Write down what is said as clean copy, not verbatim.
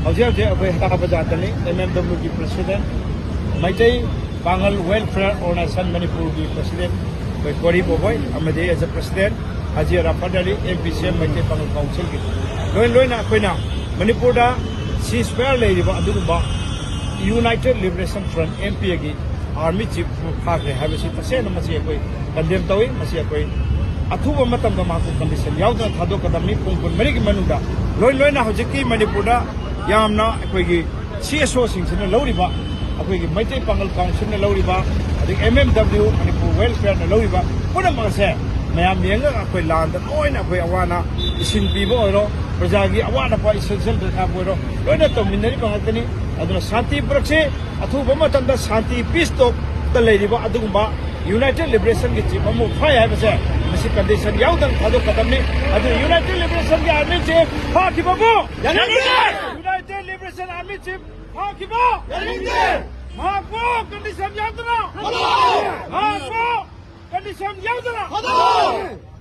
हजे अखोई हताब जातनी MMW की president Meitei Pangal welfare organisation Manipur की प्रेसिडेंट कोई कोरी बोबोय अमदे as a president Haji Rafadali MPCM Meitei Pangal council की लोइना अखोइना मणिपुर दा सीजफायर लेरिबा अदुगुबा यूनाइटेड लिबरेशन फ्रंट MPA की आर्मी चीफ फाग्रे हाबसी तसेन मसी अखोई कंडेम तोई मसी अखोई अथुब मतम दा माकु कंडीशन यावदा थादो कदमनी पुंगपुन मरी की मनुदा लोइना हजिकी मणिपुर दा यामना अखोई CSO सिंगसिना लौरिबा अखोई मैजै पांगल काउंसिल ने लौरिबा अदिक MMW मणिपुर वेलफेयर ने लौरिबा पुनमसे मैम येंगा अखोई लांद लोइना अखोई अवाना इसिन पीबो ओरो प्रजा की अवाना पा इसेंशियल दरखा बोरो लोइना तो मिनरी पांगतनी अदुना शांति प्रक्षे अथुब मतंदा शांति पीस तो तलेरिबा अदुगुबा यूनाइटेड लिबरेशन की चीफ अमु फाय है बसे मसी कंडीशन याउदन थादो कदमनी अदु यूनाइटेड लिबरेशन की आर्मी चीफ फाकिबो यूनाइटेड लिबरेशन आर्मी चीफ फाकिबो हाको कंडीशन याउदना हाको कंडीशन याउदना